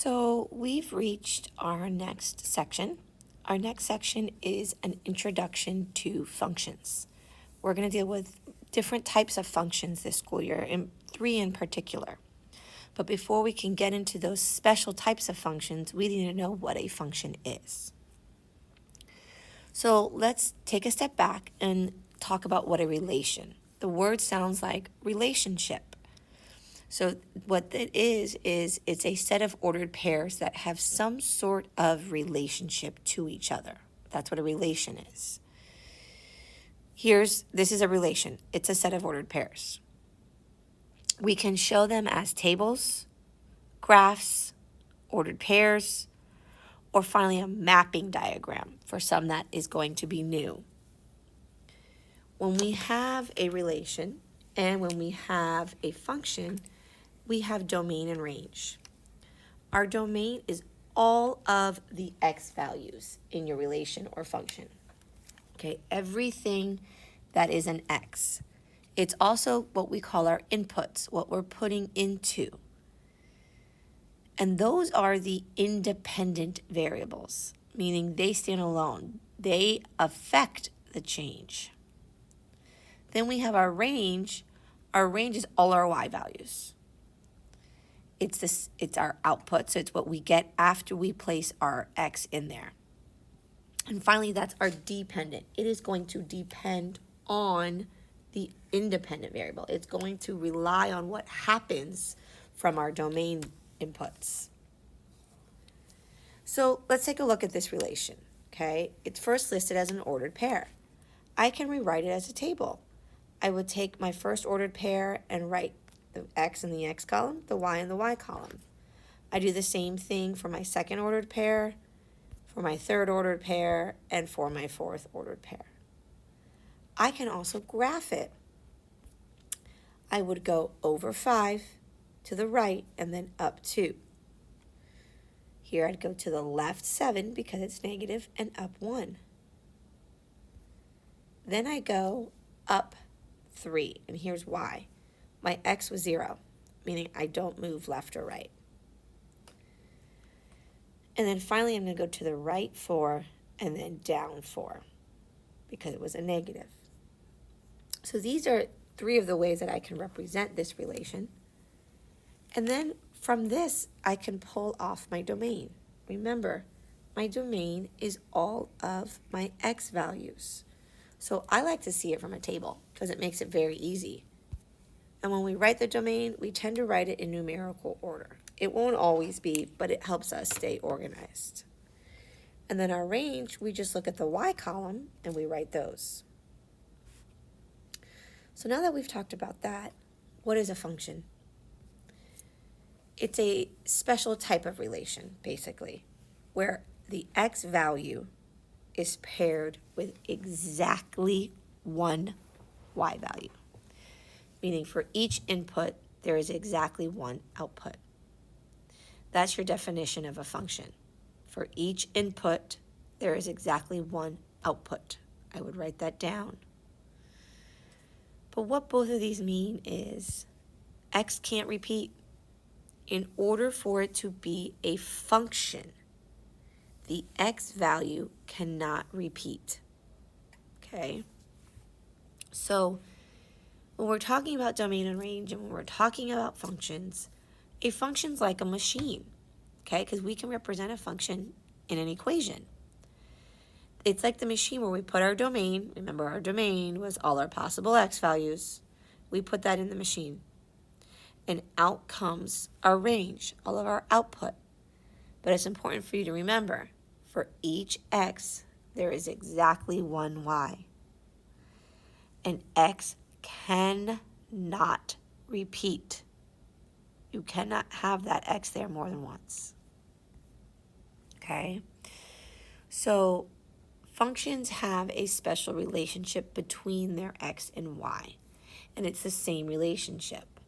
So we've reached our next section. Our next section is an introduction to functions. We're going to deal with different types of functions this school year, and 3 in particular. But before we can get into those special types of functions, we need to know what a function is. So let's take a step back and talk about what a relation. The word sounds like relationship. So what it is it's a set of ordered pairs that have some sort of relationship to each other. That's what a relation is. This is a relation. It's a set of ordered pairs. We can show them as tables, graphs, ordered pairs, or finally a mapping diagram. For some, that is going to be new. When we have a relation and when we have a function, we have domain and range. Our domain is all of the x values in your relation or function. Okay, everything that is an x. It's also what we call our inputs, what we're putting into. And those are the independent variables, meaning they stand alone. They affect the change. Then we have our range. Our range is all our y values. It's our output, so it's what we get after we place our x in there. And finally, that's our dependent. It is going to depend on the independent variable. It's going to rely on what happens from our domain inputs. So let's take a look at this relation, okay? It's first listed as an ordered pair. I can rewrite it as a table. I would take my first ordered pair and write the x in the x column, the y in the y column. I do the same thing for my second ordered pair, for my third ordered pair, and for my fourth ordered pair. I can also graph it. I would go over 5 to the right and then up 2. Here I'd go to the left 7 because it's negative and up 1. Then I go up 3, and here's why. My x was 0, meaning I don't move left or right. And then finally I'm going to go to the right 4 and then down 4 because it was a negative. So these are 3 of the ways that I can represent this relation. And then from this, I can pull off my domain. Remember, my domain is all of my x values. So I like to see it from a table because it makes it very easy. And when we write the domain, we tend to write it in numerical order. It won't always be, but it helps us stay organized. And then our range, we just look at the y column and we write those. So now that we've talked about that, what is a function? It's a special type of relation, basically, where the x value is paired with exactly one y value. Meaning for each input, there is exactly one output. That's your definition of a function. For each input, there is exactly one output. I would write that down. But what both of these mean is x can't repeat. In order for it to be a function, the x value cannot repeat. Okay? So when we're talking about domain and range and when we're talking about functions, a function's like a machine, okay? Because we can represent a function in an equation. It's like the machine where we put our domain. Remember, our domain was all our possible x values. We put that in the machine. And out comes our range, all of our output. But it's important for you to remember, for each x, there is exactly one y. And x cannot repeat. You cannot have that x there more than once. Okay? So functions have a special relationship between their x and y, and it's the same relationship.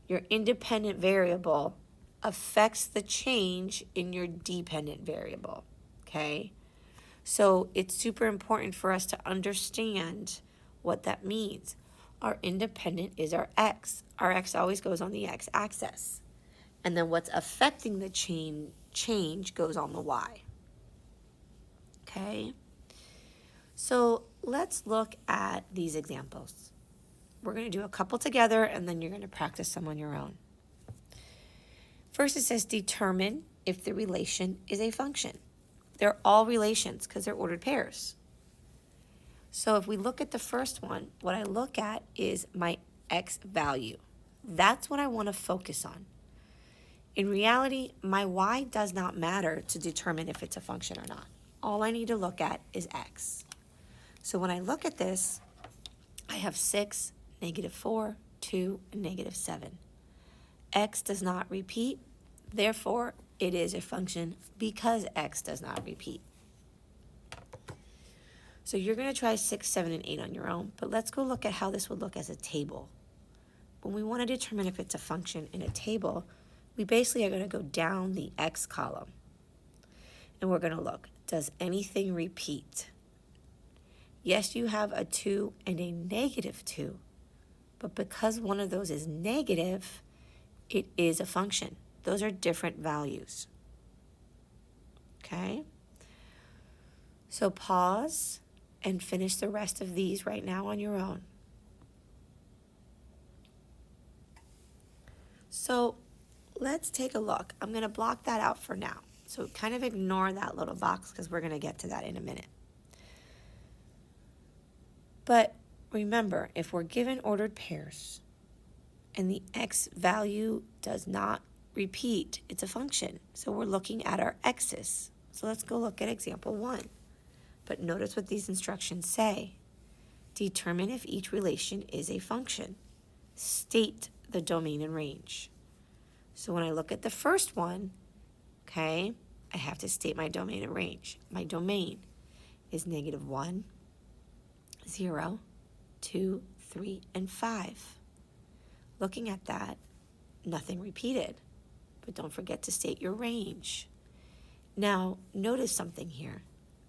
Your independent variable affects the change in your dependent variable, okay? So it's super important for us to understand what that means. Our independent is our x. Our x always goes on the x-axis. And then what's affecting the change goes on the y. Okay? So let's look at these examples. We're going to do a couple together, and then you're going to practice some on your own. First, it says determine if the relation is a function. They're all relations because they're ordered pairs. So if we look at the first one, what I look at is my x value. That's what I want to focus on. In reality, my y does not matter to determine if it's a function or not. All I need to look at is x. So when I look at this, I have 6, -4, 2, and -7. X does not repeat, therefore it is a function because x does not repeat. So you're going to try 6, 7, and 8 on your own, but let's go look at how this would look as a table. When we want to determine if it's a function in a table, we basically are going to go down the x column. And we're going to look, does anything repeat? Yes, you have a 2 and a -2, but because one of those is negative, it is a function. Those are different values. Okay? So pause and finish the rest of these right now on your own. So let's take a look. I'm going to block that out for now. So kind of ignore that little box because we're going to get to that in a minute. But remember, if we're given ordered pairs and the x value does not repeat, it's a function. So we're looking at our x's. So let's go look at example 1. But notice what these instructions say. Determine if each relation is a function. State the domain and range. So when I look at the first one, okay, I have to state my domain and range. My domain is -1, 0, 2, 3, and 5. Looking at that, nothing repeated. But don't forget to state your range. Now, notice something here.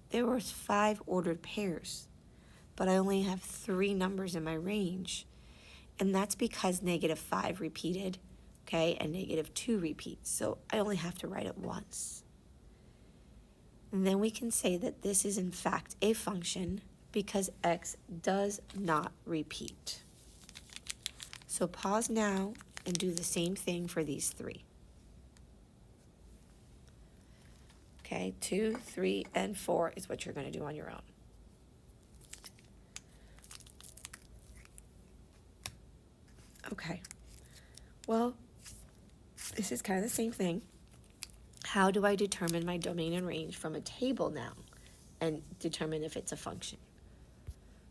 There were 5 ordered pairs, but I only have 3 numbers in my range. And that's because -5 repeated, okay, and -2 repeats. So I only have to write it once. And then we can say that this is in fact a function because x does not repeat. So pause now and do the same thing for these 3. Okay, 2, 3, and 4 is what you're going to do on your own. Okay, well, this is kind of the same thing. How do I determine my domain and range from a table now and determine if it's a function?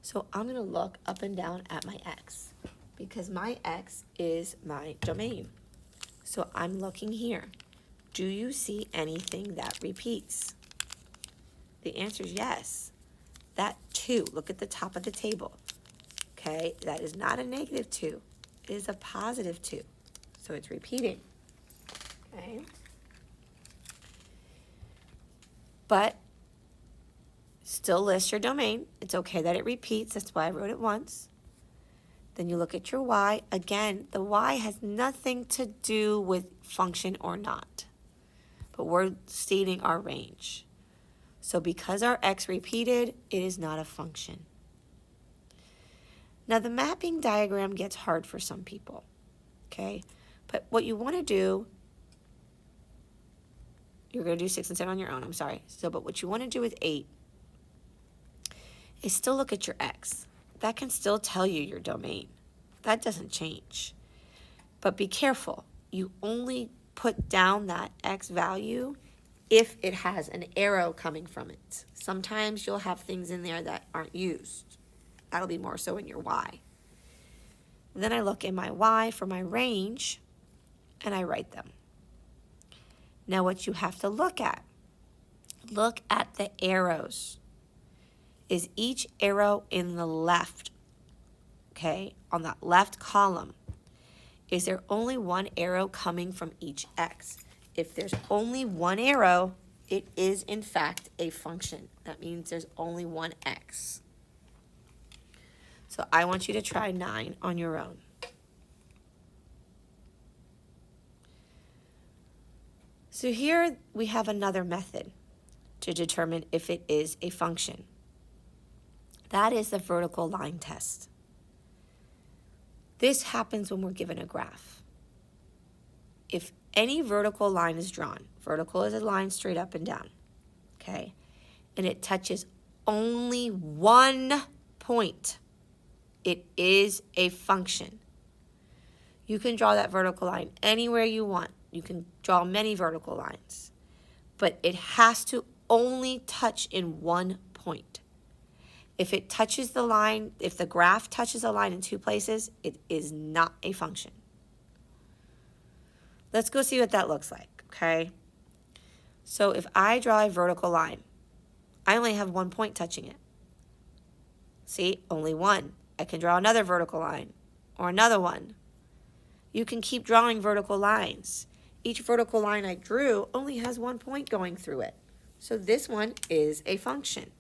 So I'm going to look up and down at my x because my x is my domain. So I'm looking here. Do you see anything that repeats? The answer is yes. That 2, look at the top of the table. Okay, that is not a -2. It is a +2. So it's repeating. Okay. But still list your domain. It's okay that it repeats. That's why I wrote it once. Then you look at your y. Again, the y has nothing to do with function or not. But we're stating our range. So because our x repeated, it is not a function. Now the mapping diagram gets hard for some people, okay? But what you want to do, you're going to do 6 and 7 on your own, I'm sorry. But what you want to do with 8 is still look at your x. That can still tell you your domain. That doesn't change. But be careful. You only put down that x value if it has an arrow coming from it. Sometimes you'll have things in there that aren't used. That'll be more so in your y. Then I look in my y for my range, and I write them. Now what you have to look at the arrows. Is each arrow in the left, okay, on that left column? Is there only one arrow coming from each x? If there's only one arrow, it is in fact a function. That means there's only one x. So I want you to try 9 on your own. So here we have another method to determine if it is a function. That is the vertical line test. This happens when we're given a graph. If any vertical line is drawn, vertical is a line straight up and down, okay, and it touches only one point, it is a function. You can draw that vertical line anywhere you want. You can draw many vertical lines, but it has to only touch in one point. If it touches the line, if the graph touches a line in two places, it is not a function. Let's go see what that looks like, okay? So if I draw a vertical line, I only have one point touching it. See, only one. I can draw another vertical line or another one. You can keep drawing vertical lines. Each vertical line I drew only has one point going through it. So this one is a function.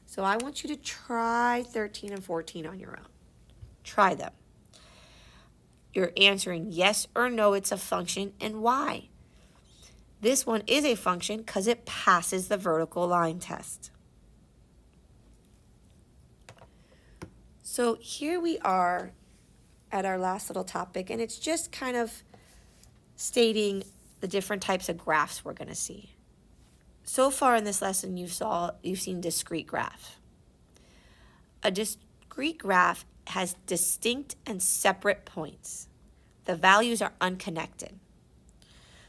So I want you to try 13 and 14 on your own. Try them. You're answering yes or no, it's a function, and why. This one is a function because it passes the vertical line test. So here we are at our last little topic, and it's just kind of stating the different types of graphs we're going to see. So far in this lesson, you've seen discrete graph. A discrete graph has distinct and separate points. The values are unconnected.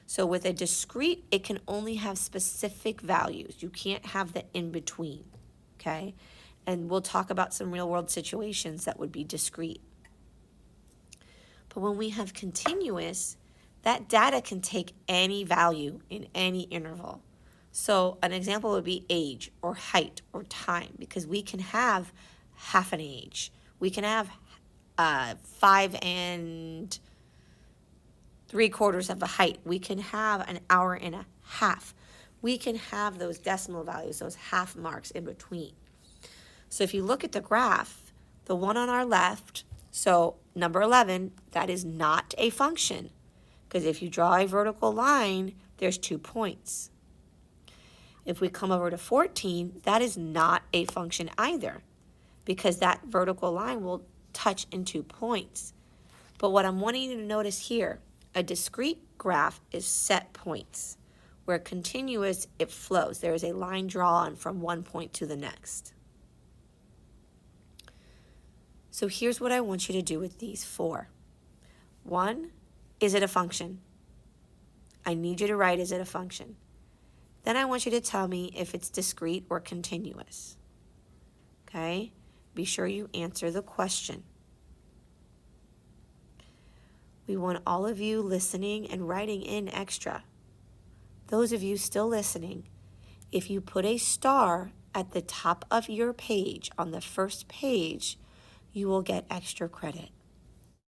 So with a discrete, it can only have specific values. You can't have the in-between, okay? And we'll talk about some real-world situations that would be discrete. But when we have continuous, that data can take any value in any interval. So an example would be age or height or time, because we can have half an age. We can have 5 3/4 of a height. We can have an hour and a half. We can have those decimal values, those half marks in between. So if you look at the graph, the one on our left, so number 11, that is not a function, because if you draw a vertical line, there's 2 points. If we come over to 14, that is not a function either, because that vertical line will touch in 2 points. But what I'm wanting you to notice here, a discrete graph is set points, where continuous, it flows. There is a line drawn from one point to the next. So here's what I want you to do with these 4. 1, is it a function? I need you to write, is it a function? Then I want you to tell me if it's discrete or continuous. Okay? Be sure you answer the question. We want all of you listening and writing in extra. Those of you still listening, if you put a star at the top of your page on the first page, you will get extra credit.